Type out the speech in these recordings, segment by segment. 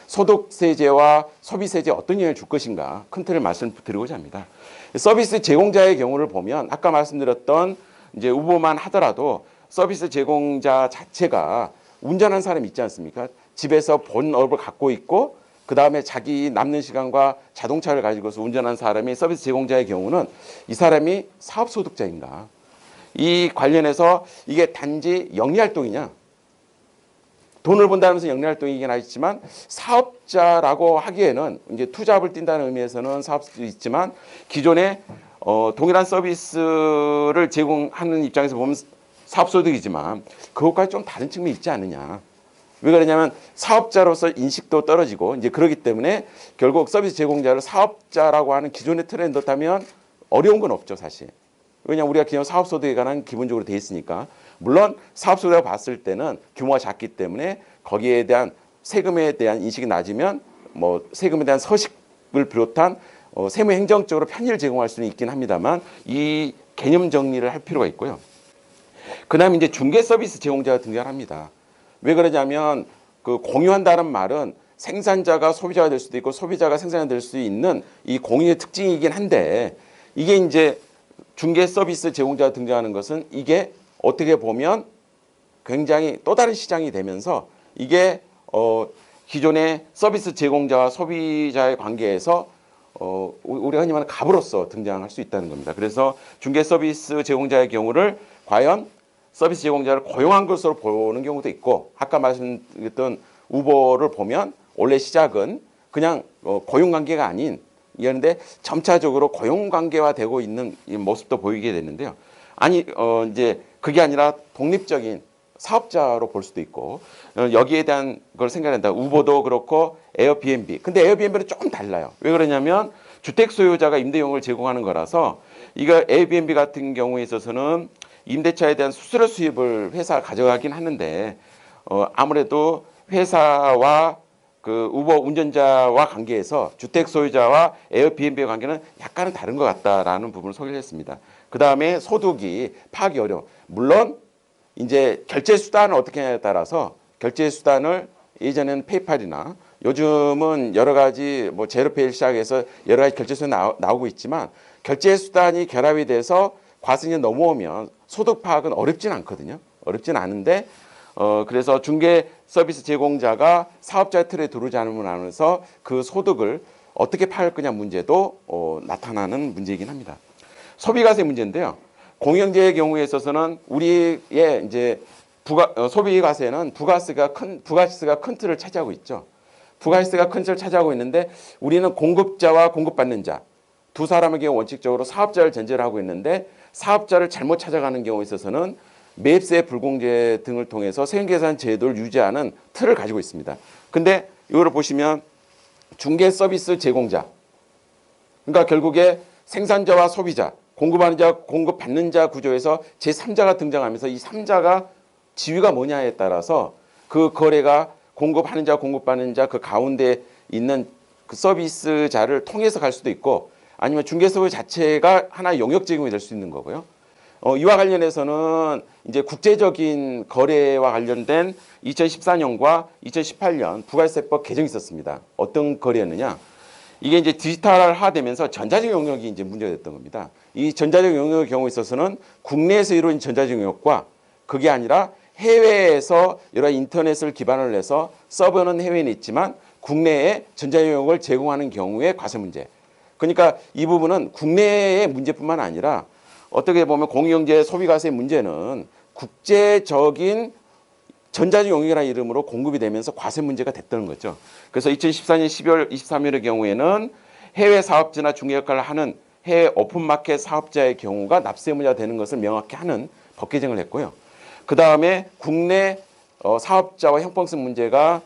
소득세제와 소비세제에 어떤 영향을 줄 것인가 큰 틀을 말씀드리고자 합니다. 서비스 제공자의 경우를 보면 아까 말씀드렸던 이제 우버만 하더라도 서비스 제공자 자체가 운전하는 사람이 있지 않습니까? 집에서 본업을 갖고 있고 그 다음에 자기 남는 시간과 자동차를 가지고서 운전하는 사람이 서비스 제공자의 경우는 이 사람이 사업소득자인가? 이 관련해서 이게 단지 영리활동이냐? 돈을 번다면서 영리활동이긴 하지만 사업자라고 하기에는 이제 투잡을 뛴다는 의미에서는 사업도 있지만 기존에 동일한 서비스를 제공하는 입장에서 보면 사업소득이지만 그것과는 좀 다른 측면이 있지 않느냐. 왜 그러냐면 사업자로서 인식도 떨어지고 이제 그러기 때문에 결국 서비스 제공자를 사업자라고 하는 기존의 틀에 넣다면 어려운 건 없죠, 사실. 왜냐하면 우리가 그냥 사업소득에 관한 기본적으로 돼 있으니까. 물론 사업소득을 봤을 때는 규모가 작기 때문에 거기에 대한 세금에 대한 인식이 낮으면 뭐 세금에 대한 서식을 비롯한 세무행정적으로 편의를 제공할 수는 있긴 합니다만 이 개념 정리를 할 필요가 있고요. 그 다음에 이제 중개 서비스 제공자가 등장합니다. 왜 그러냐면 그 공유한다는 말은 생산자가 소비자가 될 수도 있고 소비자가 생산자가 될 수 있는 이 공유의 특징이긴 한데 이게 이제 중개 서비스 제공자가 등장하는 것은 이게 어떻게 보면 굉장히 또 다른 시장이 되면서 이게 기존의 서비스 제공자와 소비자의 관계에서 우리가 흔히 말하는 갑으로서 등장할 수 있다는 겁니다. 그래서 중개 서비스 제공자의 경우를 과연 서비스 제공자를 고용한 것으로 보는 경우도 있고 아까 말씀드렸던 우버를 보면 원래 시작은 그냥 고용관계가 아닌 이런데 점차적으로 고용관계화되고 있는 이 모습도 보이게 되는데요. 아니 이제 그게 아니라 독립적인 사업자로 볼 수도 있고 여기에 대한 걸 생각한다. 우버도 그렇고 에어비앤비. 근데 에어비앤비는 조금 달라요. 왜 그러냐면 주택 소유자가 임대용을 제공하는 거라서 이거 에어비앤비 같은 경우에 있어서는 임대차에 대한 수수료 수입을 회사가 가져가긴 하는데 아무래도 회사와 그 우버 운전자와 관계에서 주택 소유자와 에어비앤비의 관계는 약간은 다른 것 같다라는 부분을 소개를 했습니다. 그 다음에 소득이 파악이 어려워. 물론 이제 결제 수단을 어떻게 하냐에 따라서 결제 수단을 예전에는 페이팔이나 요즘은 여러 가지 뭐 제로페이를 시작해서 여러 가지 결제 수단이 나오고 있지만 결제 수단이 결합이 돼서 과세율이 넘어오면 소득 파악은 어렵진 않거든요. 어렵진 않은데 그래서 중개 서비스 제공자가 사업자의 틀에 들어오지 않으면서 그 소득을 어떻게 파악할 거냐 문제도 나타나는 문제이긴 합니다. 소비과세 문제인데요. 공영제의 경우에 있어서는 우리의 이제 소비과세는 부가세가 큰 틀을 차지하고 있죠. 부가세가 큰 틀을 차지하고 있는데 우리는 공급자와 공급받는 자 두 사람의 경우 원칙적으로 사업자를 전제로 하고 있는데 사업자를 잘못 찾아가는 경우에 있어서는 매입세 불공제 등을 통해서 세금계산 제도를 유지하는 틀을 가지고 있습니다. 근데 이거를 보시면 중개 서비스 제공자 그러니까 결국에 생산자와 소비자 공급하는 자, 공급받는 자 구조에서 제3자가 등장하면서 이 3자가 지위가 뭐냐에 따라서 그 거래가 공급하는 자, 공급받는 자 그 가운데 있는 그 서비스자를 통해서 갈 수도 있고 아니면 중개서비 자체가 하나의 용역 제공이 될 수 있는 거고요. 이와 관련해서는 이제 국제적인 거래와 관련된 2014년과 2018년 부가세법 개정이 있었습니다. 어떤 거래였느냐? 이게 이제 디지털화되면서 전자적 영역이 이제 문제가 됐던 겁니다. 이 전자적 영역의 경우에 있어서는 국내에서 이루어진 전자적 영역과 그게 아니라 해외에서 여러 인터넷을 기반으로 해서 서버는 해외에 있지만 국내에 전자적 영역을 제공하는 경우에 과세 문제. 그러니까 이 부분은 국내의 문제뿐만 아니라 어떻게 보면 공유경제 소비과세 문제는 국제적인 전자적 영역이라는 이름으로 공급이 되면서 과세 문제가 됐다는 거죠. 그래서 2014년 12월 23일의 경우에는 해외 사업자나 중개 역할을 하는 해외 오픈마켓 사업자의 경우가 납세의무자가 되는 것을 명확히 하는 법 개정을 했고요. 그 다음에 국내 사업자와 형평성 문제가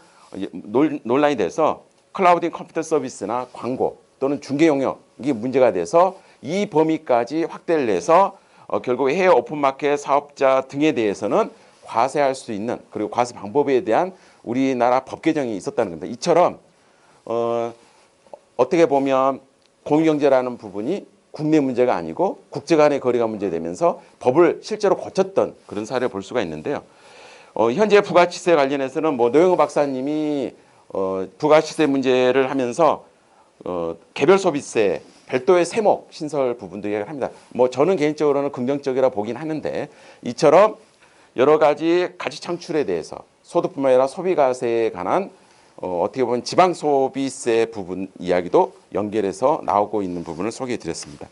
논란이 돼서 클라우드 컴퓨터 서비스나 광고 또는 중개 영역이 문제가 돼서 이 범위까지 확대를 해서 결국 해외 오픈마켓 사업자 등에 대해서는 과세할 수 있는 그리고 과세 방법에 대한 우리나라 법 개정이 있었다는 겁니다. 이처럼 어떻게 보면 공유경제라는 부분이 국내 문제가 아니고 국제 간의 거래가 문제되면서 법을 실제로 고쳤던 그런 사례를 볼 수가 있는데요. 현재 부가치세 관련해서는 뭐 노영호 박사님이 부가시세 문제를 하면서 개별 소비세 별도의 세목 신설 부분도 이야기를 합니다. 뭐 저는 개인적으로는 긍정적이라 보긴 하는데 이처럼 여러 가지 가치 창출에 대해서 소득뿐만 아니라 소비가세에 관한 어떻게 보면 지방 소비세 부분 이야기도 연결해서 나오고 있는 부분을 소개해 드렸습니다.